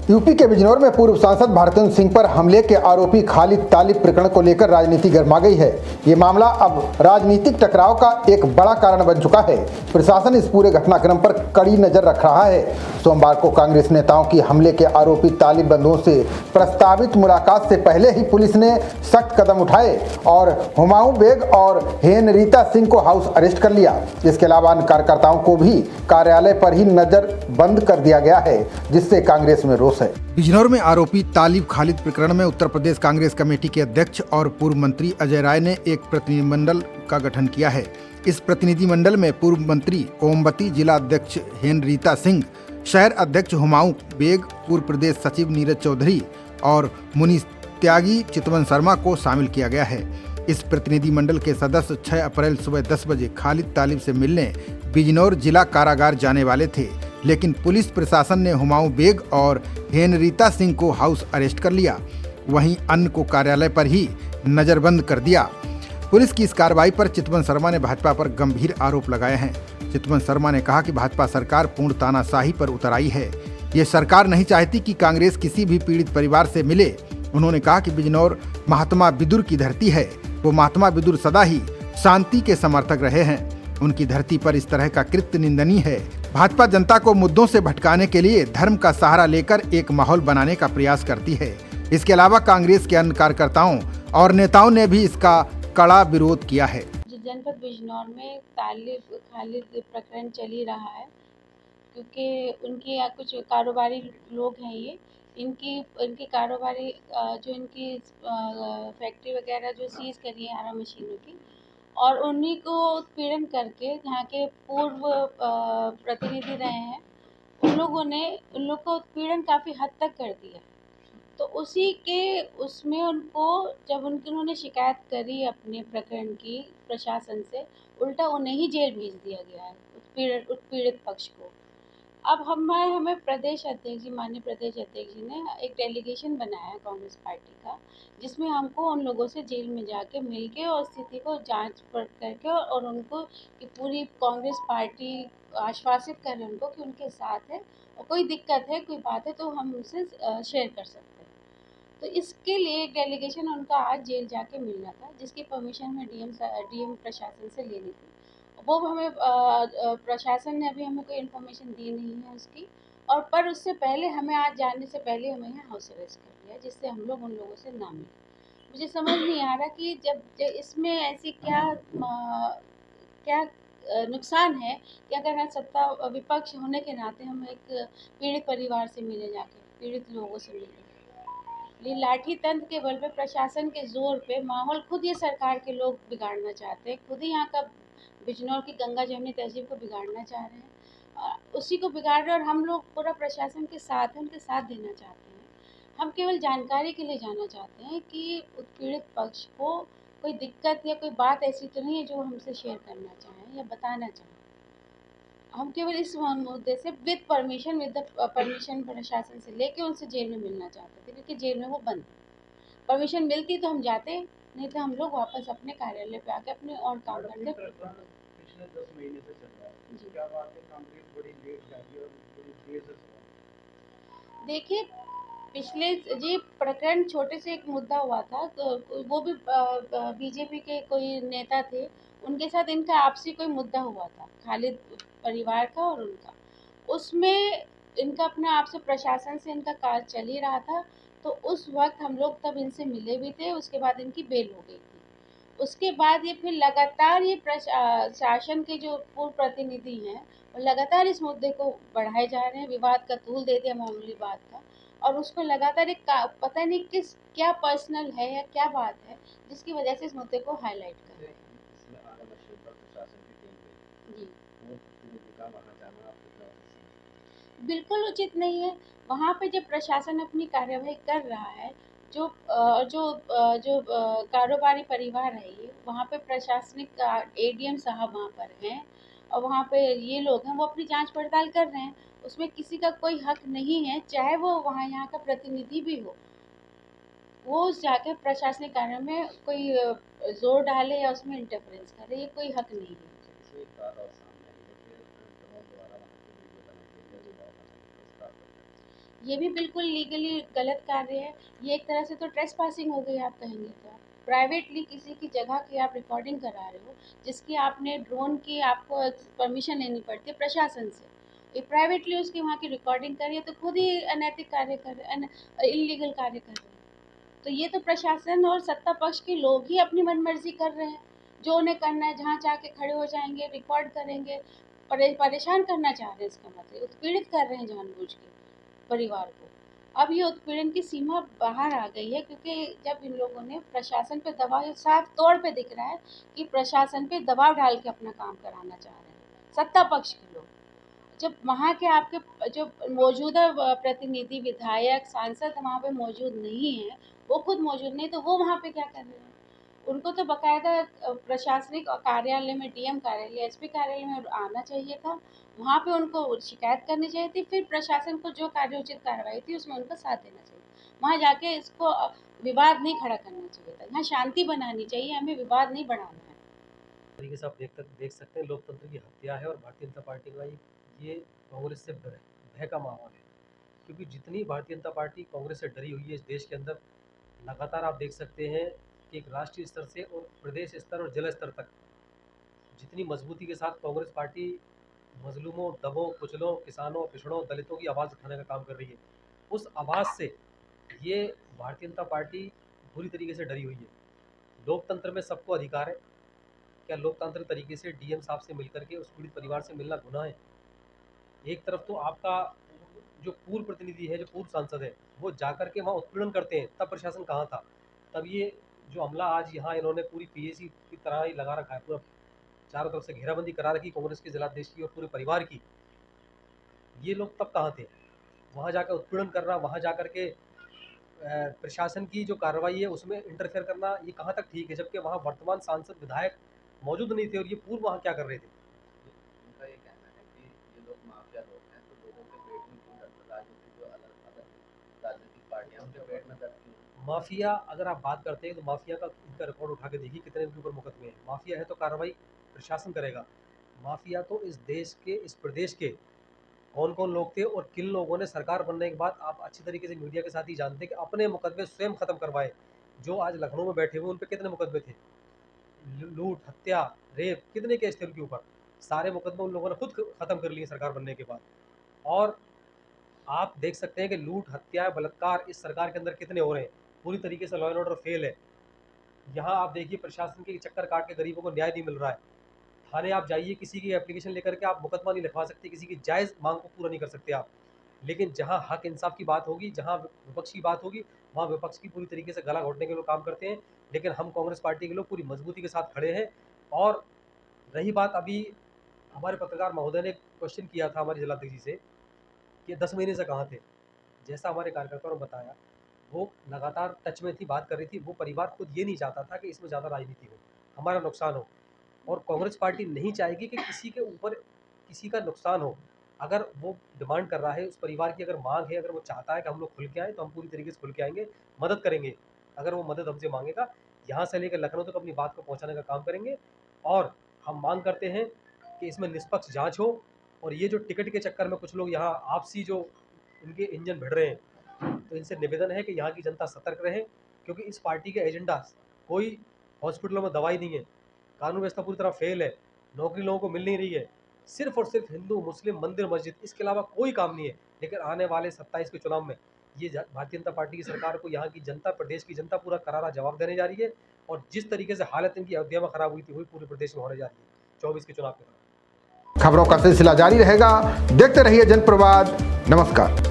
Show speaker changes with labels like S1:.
S1: UP के बिजनौर में पूर्व सांसद भारतेंदु सिंह पर हमले के आरोपी खालिद तालिब प्रकरण को लेकर राजनीति गर्मा गई है। ये मामला अब राजनीतिक टकराव का एक बड़ा कारण बन चुका है। प्रशासन इस पूरे घटनाक्रम पर कड़ी नजर रख रहा है। सोमवार को कांग्रेस नेताओं की हमले के आरोपी तालिब बंधुओं से प्रस्तावित मुलाकात से पहले ही पुलिस ने सख्त कदम उठाए और हुमायूं बेग और हेनरीता सिंह को हाउस अरेस्ट कर लिया। इसके अलावा अन्य कार्यकर्ताओं को भी कार्यालय पर ही नजर बंद कर दिया गया है, जिससे कांग्रेस में रोष है। बिजनौर में आरोपी तालिब खालिद प्रकरण में उत्तर प्रदेश कांग्रेस कमेटी के अध्यक्ष और पूर्व मंत्री अजय राय ने एक प्रतिनिधिमंडल का गठन किया है। इस प्रतिनिधिमंडल में पूर्व मंत्री ओमवती, जिला अध्यक्ष हेनरीता सिंह, शहर अध्यक्ष हुमायूं बेग, पूर्व प्रदेश सचिव नीरज चौधरी और मुनीष त्यागी चितवन शर्मा को शामिल किया गया है। इस प्रतिनिधिमंडल के सदस्य 6 अप्रैल सुबह 10 बजे खालिद तालिब से मिलने बिजनौर जिला कारागार जाने वाले थे, लेकिन पुलिस प्रशासन ने हुमायूं बेग और हेनरीता सिंह को हाउस अरेस्ट कर लिया। वहीं अन्य को कार्यालय पर ही नजरबंद कर दिया। पुलिस की इस कार्रवाई पर चितवन शर्मा ने भाजपा पर गंभीर आरोप लगाए हैं। चितवन शर्मा ने कहा कि भाजपा सरकार पूर्ण तानाशाही पर उतर आई है। ये सरकार नहीं चाहती कि कांग्रेस किसी भी पीड़ित परिवार से मिले। उन्होंने कहा कि बिजनौर महात्मा विदुर की धरती है। वो महात्मा विदुर सदा ही शांति के समर्थक रहे हैं। उनकी धरती पर इस तरह का कृत्य निंदनीय है। भाजपा जनता को मुद्दों से भटकाने के लिए धर्म का सहारा लेकर एक माहौल बनाने का प्रयास करती है। इसके अलावा कांग्रेस के अन्य कार्यकर्ताओं और नेताओं ने भी इसका कड़ा विरोध किया है।
S2: जनपद बिजनौर में तालिब खालिद प्रकरण चल ही रहा है, क्योंकि उनके यहाँ कुछ कारोबारी लोग हैं। ये इनकी कारोबारी जो इनकी फैक्ट्री वगैरह जो सीज करी है आरा मशीनों की, और उन्हीं को उत्पीड़न करके यहाँ के पूर्व प्रतिनिधि रहे हैं, उन लोग का उत्पीड़न काफ़ी हद तक कर दिया। तो उसी के उसमें उनको जब उन्होंने शिकायत करी अपने प्रकरण की प्रशासन से, उल्टा उन्हें ही जेल भेज दिया गया है, उत्पीड़ित पक्ष को। अब हमें प्रदेश अध्यक्ष जी, माननीय प्रदेश अध्यक्ष जी ने एक डेलीगेशन बनाया है कांग्रेस पार्टी का, जिसमें हमको उन लोगों से जेल में जाके मिल के और स्थिति को जांच परख करके और उनको कि पूरी कांग्रेस पार्टी आश्वासित करें उनको कि उनके साथ है, और कोई दिक्कत है, कोई बात है तो हम उनसे शेयर कर सकते हैं। तो इसके लिए एक डेलीगेशन उनका आज जेल जाके मिलना था, जिसकी परमिशन हमें डीएम प्रशासन से लेनी थी। वो हमें प्रशासन ने अभी हमें कोई इन्फॉर्मेशन दी नहीं है उसकी, और पर उससे पहले हमें आज जाने से पहले हमें यहाँ हाउस अरेस्ट कर लिया, जिससे हम लोग उन लोगों से ना मिले। मुझे समझ नहीं आ रहा कि जब इसमें ऐसी क्या नुकसान है कि अगर हम सत्ता विपक्ष होने के नाते हम एक पीड़ित परिवार से मिले, जाके पीड़ित लोगों से मिले। ये लाठी तंत्र के बल पे, प्रशासन के जोर पे माहौल खुद ये सरकार के लोग बिगाड़ना चाहते हैं। खुद ही यहाँ का बिजनौर की गंगा जमुनी तहजीब को बिगाड़ना चाह रहे हैं, उसी को बिगाड़ रहे हैं। और हम लोग पूरा प्रशासन के साथ हैं, उनके साथ देना चाहते हैं। हम केवल जानकारी के लिए जाना चाहते हैं कि उत्पीड़ित पक्ष को कोई दिक्कत या कोई बात ऐसी तो नहीं है जो हमसे शेयर करना चाहें या बताना चाहें। हम केवल इस मुद्दे से विद परमिशन प्रशासन से लेके उनसे जेल में मिलना चाहते थे, क्योंकि जेल में वो बंद। परमिशन मिलती तो हम जाते, नहीं तो हम लोग वापस अपने कार्यालय पे आके अपने और काम करते।
S3: पिछले 10 महीने से चल रहा है, क्या बात है? कांग्रेस बड़ी लेट जाती है और बड़ी देर से।
S2: देखिए, पिछले ये प्रकरण छोटे से एक मुद्दा हुआ था, तो वो भी बीजेपी के कोई नेता थे, उनके साथ इनका आपसी कोई मुद्दा हुआ था, खालिद परिवार का और उनका। उसमें इनका अपना आपसे प्रशासन से इनका कार्य चल ही रहा था। तो उस वक्त हम लोग तब इनसे मिले भी थे। उसके बाद इनकी बेल हो गई थी। उसके बाद ये फिर लगातार ये शासन के जो पूर्व प्रतिनिधि हैं, वो लगातार इस मुद्दे को बढ़ाए जा रहे हैं। विवाद का तूल दे दिया मामूली बात का, और उसको लगातार एक पता नहीं क्या पर्सनल है या क्या बात है, जिसकी वजह से इस मुद्दे को हाईलाइट कर रहे हैं। बिल्कुल उचित नहीं है। वहाँ पे जब प्रशासन अपनी कार्यवाही कर रहा है, जो कारोबारी परिवार है, ये वहाँ पे प्रशासनिक एडीएम साहब वहाँ पर हैं, और वहाँ पे ये लोग हैं, वो अपनी जांच पड़ताल कर रहे हैं। उसमें किसी का कोई हक नहीं है, चाहे वो वहाँ यहाँ का प्रतिनिधि भी हो, वो उस जाके प्रशासनिक कार्य में कोई जोर डाले या उसमें इंटरफेरेंस करे, ये कोई हक नहीं है। ये भी बिल्कुल लीगली गलत कार्य है। ये एक तरह से तो ट्रेसपासिंग हो गई, आप कहेंगे तो। प्राइवेटली किसी की जगह की आप रिकॉर्डिंग करा रहे हो, जिसकी आपने ड्रोन की आपको परमिशन लेनी पड़ती है प्रशासन से। ये प्राइवेटली उसकी वहाँ की रिकॉर्डिंग कर रही है, तो खुद ही अनैतिक कार्य कर रहे, इलीगल कार्य कर रहे हैं। तो ये तो प्रशासन और सत्ता पक्ष के लोग ही अपनी मनमर्जी कर रहे हैं। जो उन्हें करना है, जहाँ चाह के खड़े हो जाएंगे, रिकॉर्ड करेंगे। परेशान करना चाह रहे हैं, इसका मतलब उत्पीड़ित कर रहे हैं जानबूझ के परिवार को। अब ये उत्पीड़न की सीमा बाहर आ गई है, क्योंकि जब इन लोगों ने प्रशासन पे दबाव, साफ तौर पे दिख रहा है कि प्रशासन पे दबाव डाल के अपना काम कराना चाह रहे हैं सत्ता पक्ष के लोग। जब वहाँ के आपके जो मौजूदा प्रतिनिधि, विधायक, सांसद वहाँ पे मौजूद नहीं है, वो खुद मौजूद नहीं, तो वो वहाँ पे क्या कर रहे हैं? उनको तो बाकायदा प्रशासनिक कार्यालय में, डीएम कार्यालय, एसपी कार्यालय में आना चाहिए था। वहाँ पे उनको शिकायत करनी चाहिए थी, फिर प्रशासन को जो कार्योचित कार्रवाई थी उसमें उनका साथ देना चाहिए। वहाँ जाके इसको विवाद नहीं खड़ा करना चाहिए था। यहाँ शांति बनानी चाहिए, हमें विवाद नहीं बढ़ाना है।
S4: तरीके से आप देख सकते हैं लोकतंत्र की हत्या है। और भारतीय जनता पार्टी का ये कांग्रेस से भय का माहौल है, क्योंकि जितनी भारतीय जनता पार्टी कांग्रेस से डरी हुई है इस देश के अंदर, लगातार आप देख सकते हैं कि एक राष्ट्रीय स्तर से और प्रदेश स्तर और जिला स्तर तक जितनी मजबूती के साथ कांग्रेस पार्टी मजलूमों, दबों, कुचलों, किसानों, पिछड़ों, दलितों की आवाज़ उठाने का काम कर रही है, उस आवाज़ से ये भारतीय जनता पार्टी बुरी तरीके से डरी हुई है। लोकतंत्र में सबको अधिकार है। क्या लोकतांत्रिक तरीके से डीएम साहब से मिलकर के उस पीड़ित परिवार से मिलना गुनाह है? एक तरफ तो आपका जो पूर्व प्रतिनिधि है, जो पूर्व सांसद है, वो जाकर के वहाँ उत्पीड़न करते हैं, तब प्रशासन कहाँ था? तब ये जो हमला आज यहाँ इन्होंने पूरी पीएसी की तरह ही लगा रखा है, पूरा चारों तरफ से घेराबंदी करा रखी कांग्रेस के जिलाध्यक्ष की और पूरे परिवार की, ये लोग तब कहाँ थे? वहाँ जाकर उत्पीड़न करना, वहाँ जाकर के प्रशासन की जो कार्रवाई है उसमें इंटरफेयर करना, ये कहाँ तक ठीक है? जबकि वहाँ वर्तमान सांसद, विधायक मौजूद नहीं थे, और ये पूर्व वहाँ क्या कर रहे थे?
S5: उनका ये कहना है कि ये लोग माफिया लोग हैं, तो लोगों के पेट में क्यों दर्द? राजनीतिक जो अलग राजनीतिक पार्टियां, उनके पेट में दर्द क्यों?
S4: माफिया अगर आप बात करते हैं तो माफिया का इनका रिकॉर्ड उठा के देखिए कितने इनके ऊपर मुकदमे हैं। माफिया है तो कार्रवाई प्रशासन करेगा। माफिया तो इस देश के, इस प्रदेश के कौन कौन लोग थे और किन लोगों ने सरकार बनने के बाद, आप अच्छी तरीके से मीडिया के साथ ही जानते हैं कि अपने मुकदमे स्वयं खत्म करवाए। जो आज लखनऊ में बैठे हुए उन पर कितने मुकदमे थे? लूट, हत्या, रेप, कितने केस थे उनके ऊपर? सारे मुकदमे उन लोगों ने खुद खत्म कर लिए सरकार बनने के बाद। और आप देख सकते हैं कि लूट, हत्या, बलात्कार इस सरकार के अंदर कितने हो रहे हैं। पूरी तरीके से लॉ एंड ऑर्डर फेल है। यहाँ आप देखिए प्रशासन के चक्कर काट के गरीबों को न्याय नहीं मिल रहा है। थाने आप जाइए, किसी की एप्लीकेशन लेकर के आप मुकदमा नहीं लिखवा सकते, किसी की जायज़ मांग को पूरा नहीं कर सकते आप। लेकिन जहाँ हक इंसाफ की बात होगी, जहाँ विपक्ष की बात होगी, वहाँ विपक्ष की पूरी तरीके से गला घोटने के लोग काम करते हैं। लेकिन हम कांग्रेस पार्टी के लोग पूरी मजबूती के साथ खड़े हैं। और रही बात, अभी हमारे पत्रकार महोदय ने क्वेश्चन किया था हमारे जिलाध्यक्ष जी से कि 10 महीने से कहाँ थे? जैसा हमारे कार्यकर्ताओं ने बताया, वो लगातार टच में थी, बात कर रही थी। वो परिवार खुद ये नहीं चाहता था कि इसमें ज़्यादा राजनीति हो, हमारा नुकसान हो। और कांग्रेस पार्टी नहीं चाहेगी कि किसी के ऊपर किसी का नुकसान हो। अगर वो डिमांड कर रहा है, उस परिवार की अगर मांग है, अगर वो चाहता है कि हम लोग खुल के आएँ, तो हम पूरी तरीके से खुल के आएंगे, मदद करेंगे। अगर वो मदद हमसे मांगेगा, यहाँ से लेकर लखनऊ तक अपनी बात को पहुँचाने का काम करेंगे। और हम मांग करते हैं कि इसमें निष्पक्ष जाँच हो। और ये जो टिकट के चक्कर में कुछ लोग यहाँ आपसी जो इनके इंजन भिड़ रहे हैं, तो इनसे निवेदन है कि यहाँ की जनता सतर्क रहे, क्योंकि इस पार्टी के एजेंडा कोई हॉस्पिटलों में दवाई नहीं है, कानून व्यवस्था पूरी तरह फेल है, नौकरी लोगों को मिल नहीं रही है, सिर्फ और सिर्फ हिंदू, मुस्लिम, मंदिर, मस्जिद, इसके अलावा कोई काम नहीं है। लेकिन आने वाले 27 के चुनाव में ये भारतीय जनता पार्टी की सरकार को यहाँ की जनता, प्रदेश की जनता पूरा करारा जवाब देने जा रही है। और जिस तरीके से हालत इनकी अयोध्या में खराब हुई थी, वही पूरे प्रदेश में होने जा रही है 24 के चुनाव के दौरान।
S1: खबरों का सिलसिला जारी रहेगा। देखते रहिए जनप्रवाद। नमस्कार।